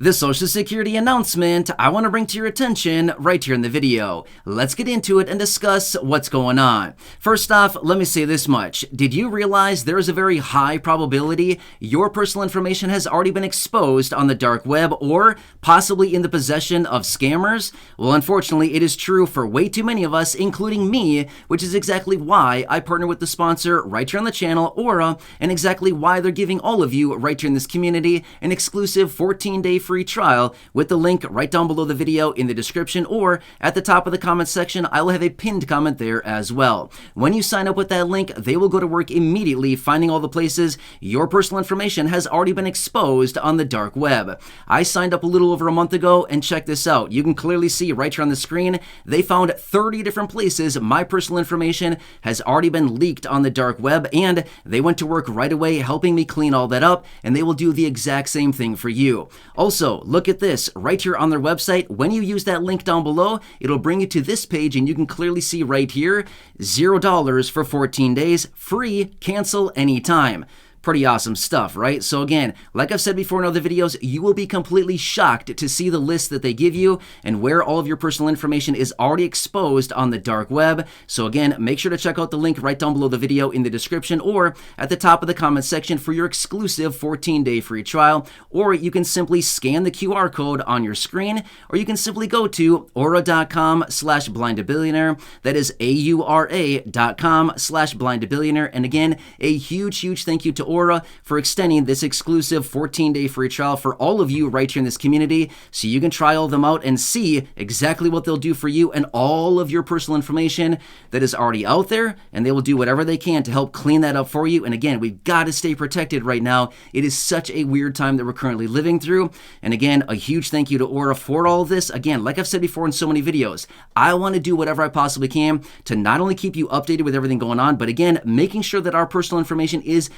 The Social Security announcement I want to bring to your attention right here in the video. Let's get into it and discuss what's going on. First off, let me say this much. Did you realize there is a very high probability your personal information has already been exposed on the dark web or possibly in the possession of scammers? Well, unfortunately, it is true for way too many of us, including me, which is exactly why I partner with the sponsor right here on the channel, Aura, and exactly why they're giving all of you right here in this community an exclusive 14-day free trial with the link right down below the video in the description or at the top of the comment section. I will have a pinned comment there as well. When you sign up with that link, they will go to work immediately finding all the places your personal information has already been exposed on the dark web. I signed up a little over a month ago, and check this out. You can clearly see right here on the screen, they found 30 different places my personal information has already been leaked on the dark web, and they went to work right away helping me clean all that up, and they will do the exact same thing for you. Also, look at this right here on their website. When you use that link down below, it'll bring you to this page, and you can clearly see right here, $0 for 14 days, free, cancel anytime. Pretty awesome stuff, right? So again, like I've said before in other videos, you will be completely shocked to see the list that they give you and where all of your personal information is already exposed on the dark web. So again, make sure to check out the link right down below the video in the description or at the top of the comment section for your exclusive 14-day free trial. Or you can simply scan the QR code on your screen, or you can simply go to aura.com/blindtobillionaire. That is aura.com/blindtobillionaire. And again, a huge thank you to Aura for extending this exclusive 14-day free trial for all of you right here in this community, so you can try all of them out and see exactly what they'll do for you and all of your personal information that is already out there, and they will do whatever they can to help clean that up for you. And again, we've got to stay protected right now. It is such a weird time that we're currently living through. And again, a huge thank you to Aura for all of this. Again, like I've said before in so many videos, I want to do whatever I possibly can to not only keep you updated with everything going on, but again, making sure that our personal information is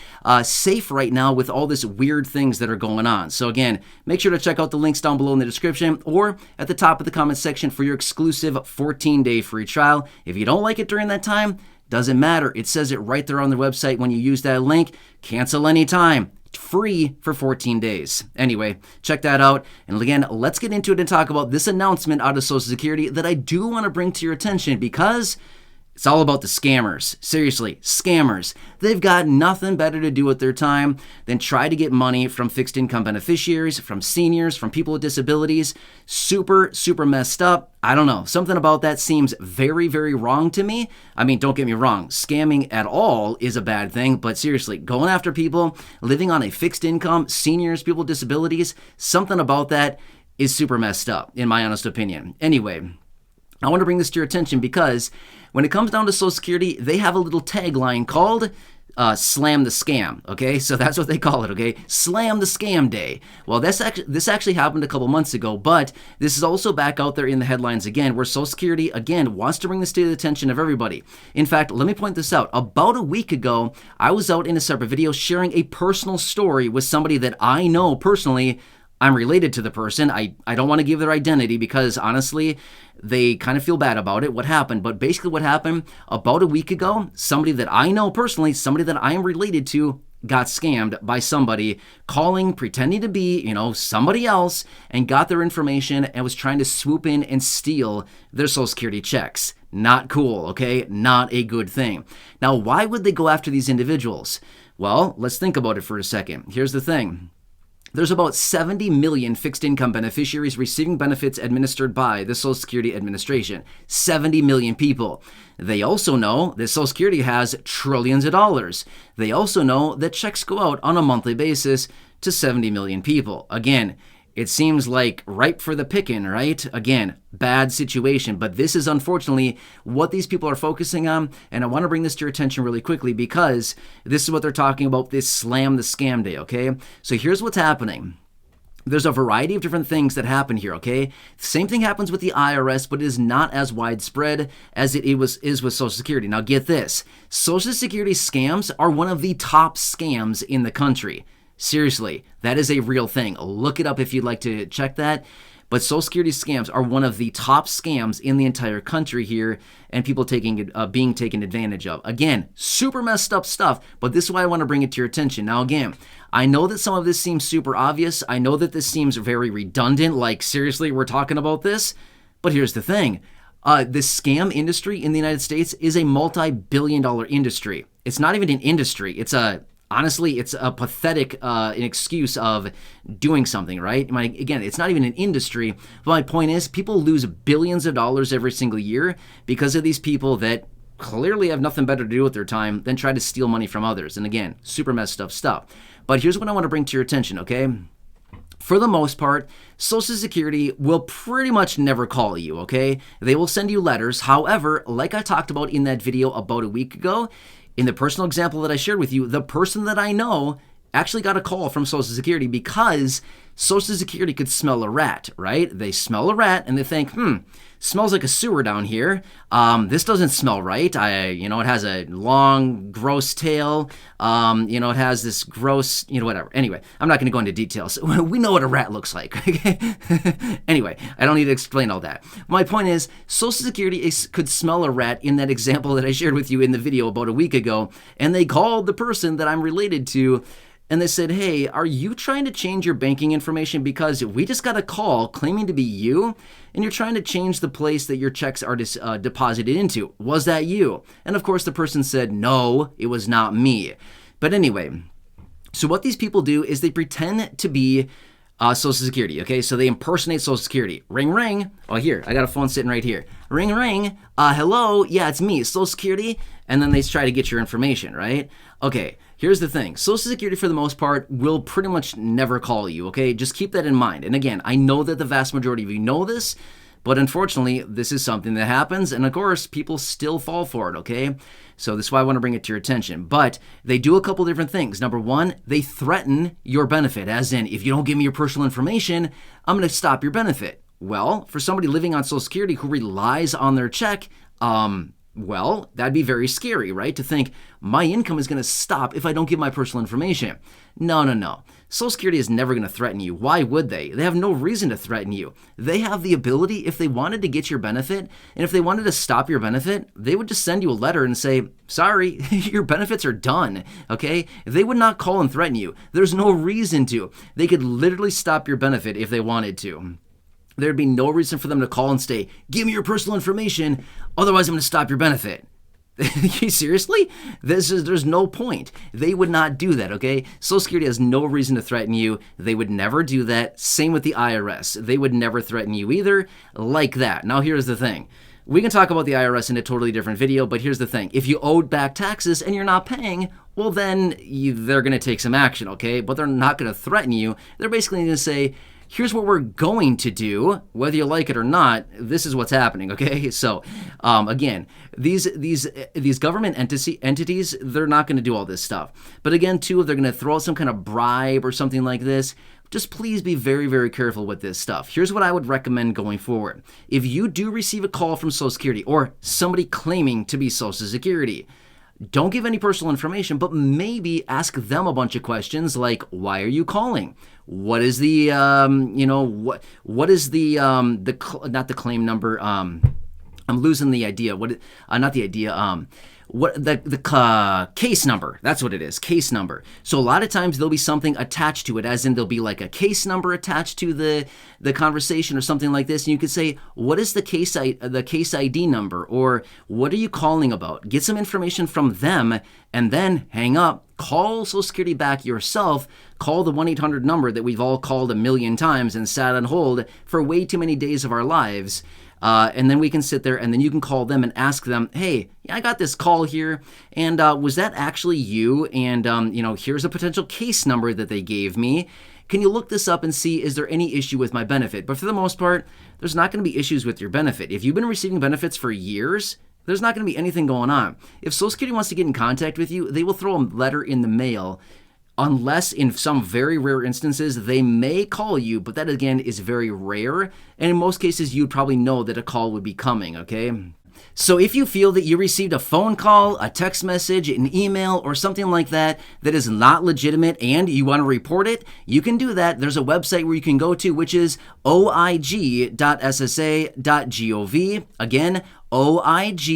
safe right now with all this weird things that are going on. So again, make sure to check out the links down below in the description or at the top of the comment section for your exclusive 14-day free trial. If you don't like it during that time, doesn't matter. It says it right there on their website when you use that link. Cancel anytime. Free for 14 days. Anyway, check that out. And again, let's get into it and talk about this announcement out of Social Security that I do want to bring to your attention because it's all about the scammers. Seriously, scammers. They've got nothing better to do with their time than try to get money from fixed income beneficiaries, from seniors, from people with disabilities. Super messed up. I don't know. Something about that seems very wrong to me. I mean, don't get me wrong. Scamming at all is a bad thing, but seriously, going after people living on a fixed income, seniors, people with disabilities, something about that is super messed up, in my honest opinion. Anyway, I want to bring this to your attention because when it comes down to Social Security, they have a little tagline called Slam the Scam, okay? So that's what they call it, okay? Slam the Scam Day. Well, this actually happened a couple months ago, but this is also back out there in the headlines again, where Social Security, again, wants to bring this to the attention of everybody. In fact, let me point this out. About a week ago, I was out in a separate video sharing a personal story with somebody that I know personally. I'm related to the person. I don't want to give their identity because honestly, they kind of feel bad about it, what happened. But basically what happened about a week ago, somebody that I know personally, somebody that I am related to, got scammed by somebody calling, pretending to be, somebody else, and got their information and was trying to swoop in and steal their Social Security checks. Not cool, okay? Not a good thing. Now, why would they go after these individuals? Well, let's think about it for a second. Here's the thing. There's about 70 million fixed income beneficiaries receiving benefits administered by the Social Security Administration. 70 million people. They also know that Social Security has trillions of dollars. They also know that checks go out on a monthly basis to 70 million people. Again, it seems like ripe for the picking, right? Again, bad situation, but this is unfortunately what these people are focusing on, and I want to bring this to your attention really quickly because this is what they're talking about, this Slam the Scam Day, okay? So here's what's happening. There's a variety of different things that happen here, okay? Same thing happens with the IRS, but it is not as widespread as it is with Social Security. Now get this, Social Security scams are one of the top scams in the country. Seriously, that is a real thing. Look it up if you'd like to check that. But Social Security scams are one of the top scams in the entire country here, and people being taken advantage of. Again, super messed up stuff, but this is why I want to bring it to your attention. Now again, I know that some of this seems super obvious. I know that this seems very redundant, like seriously, we're talking about this. But here's the thing. This scam industry in the United States is a multi-billion-dollar industry. It's not even an industry. Honestly, it's a pathetic an excuse of doing something, right? Again, it's not even an industry. But my point is, people lose billions of dollars every single year because of these people that clearly have nothing better to do with their time than try to steal money from others. And again, super messed up stuff. But here's what I want to bring to your attention, okay? For the most part, Social Security will pretty much never call you, okay? They will send you letters. However, like I talked about in that video about a week ago, in the personal example that I shared with you, the person that I know actually got a call from Social Security because Social Security could smell a rat, right? They smell a rat and they think, smells like a sewer down here. This doesn't smell right. It has a long, gross tail. It has this gross, whatever. Anyway, I'm not going to go into details. We know what a rat looks like. Okay? Anyway, I don't need to explain all that. My point is, Social Security could smell a rat in that example that I shared with you in the video about a week ago, and they called the person that I'm related to, and they said, hey, are you trying to change your banking information? Because we just got a call claiming to be you, and you're trying to change the place that your checks are deposited into. Was that you? And of course, the person said, no, it was not me. But anyway, so what these people do is they pretend to be Social Security, okay? So they impersonate Social Security. Ring, ring. Oh, here, I got a phone sitting right here. Ring, ring. Hello? Yeah, it's me, Social Security. And then they try to get your information, right? Okay, here's the thing. Social Security, for the most part, will pretty much never call you, okay? Just keep that in mind. And again, I know that the vast majority of you know this, but unfortunately, this is something that happens. And of course, people still fall for it, okay? So this is why I want to bring it to your attention. But they do a couple different things. Number one, they threaten your benefit, as in, if you don't give me your personal information, I'm going to stop your benefit. Well, for somebody living on Social Security who relies on their check, well, that'd be very scary, right? To think my income is going to stop if I don't give my personal information. No. Social Security is never going to threaten you. Why would they? They have no reason to threaten you. They have the ability, if they wanted to get your benefit, and if they wanted to stop your benefit, they would just send you a letter and say, sorry, your benefits are done, okay? They would not call and threaten you. There's no reason to. They could literally stop your benefit if they wanted to. There'd be no reason for them to call and say, give me your personal information, otherwise I'm going to stop your benefit. Seriously? There's no point. They would not do that, okay? Social Security has no reason to threaten you. They would never do that. Same with the IRS. They would never threaten you either, like that. Now here's the thing. We can talk about the IRS in a totally different video, but here's the thing. If you owed back taxes and you're not paying, well then they're going to take some action, okay? But they're not going to threaten you. They're basically going to say, here's what we're going to do, whether you like it or not. This is what's happening, okay? So, again, these government entities, they're not going to do all this stuff. But again, too, if they're going to throw out some kind of bribe or something like this, just please be very, very careful with this stuff. Here's what I would recommend going forward. If you do receive a call from Social Security or somebody claiming to be Social Security, don't give any personal information, but maybe ask them a bunch of questions like, why are you calling? What is the, what is the, not the claim number, I'm losing the idea. Not the idea, what the case number, that's what it is, case number. So a lot of times there'll be something attached to it, as in there'll be like a case number attached to the conversation or something like this, and you could say, what is the case ID number, or what are you calling about? Get some information from them and then hang up. Call Social Security back yourself. Call the 1-800 number that we've all called a million times and sat on hold for way too many days of our lives. And then we can sit there and then you can call them and ask them, hey, I got this call here, and was that actually you? And, here's a potential case number that they gave me. Can you look this up and see, is there any issue with my benefit? But for the most part, there's not going to be issues with your benefit. If you've been receiving benefits for years, there's not going to be anything going on. If Social Security wants to get in contact with you, they will throw a letter in the mail, unless in some very rare instances, they may call you, but that again is very rare. And in most cases, you'd probably know that a call would be coming, okay? So if you feel that you received a phone call, a text message, an email, or something like that that is not legitimate and you want to report it, you can do that. There's a website where you can go to, which is oig.ssa.gov. Again, oig.ssa.gov.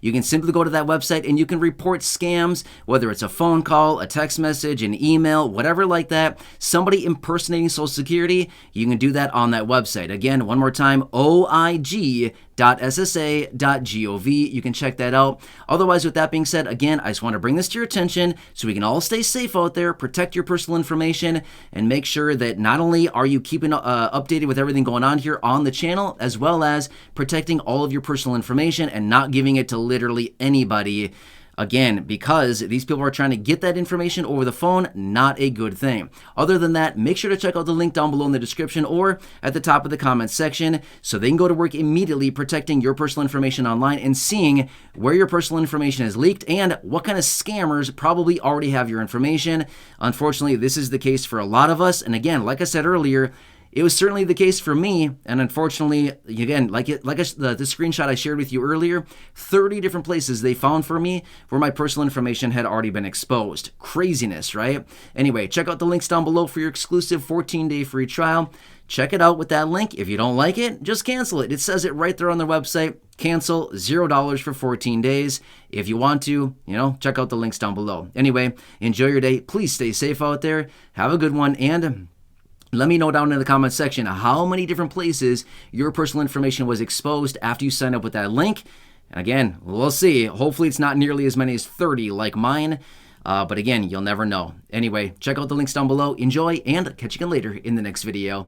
You can simply go to that website and you can report scams, whether it's a phone call, a text message, an email, whatever like that, somebody impersonating Social Security, you can do that on that website. Again, one more time, oig.ssa.gov. You can check that out. Otherwise, with that being said, again, I just want to bring this to your attention so we can all stay safe out there, protect your personal information, and make sure that not only are you keeping updated with everything going on here on the channel, as well as protecting all of your personal information and not giving it to literally anybody. Again, because these people are trying to get that information over the phone, not a good thing. Other than that, make sure to check out the link down below in the description or at the top of the comments section so they can go to work immediately protecting your personal information online and seeing where your personal information is leaked and what kind of scammers probably already have your information. Unfortunately, this is the case for a lot of us. And again, like I said earlier, it was certainly the case for me, and unfortunately, again, the screenshot I shared with you earlier, 30 different places they found for me where my personal information had already been exposed. Craziness, right? Anyway, check out the links down below for your exclusive 14-day free trial. Check it out with that link. If you don't like it, just cancel it. It says it right there on their website. Cancel, $0 for 14 days. If you want to, check out the links down below. Anyway, enjoy your day. Please stay safe out there. Have a good one, and let me know down in the comments section how many different places your personal information was exposed after you signed up with that link. And again, we'll see. Hopefully it's not nearly as many as 30 like mine. But again, you'll never know. Anyway, check out the links down below. Enjoy, and catch you again later in the next video.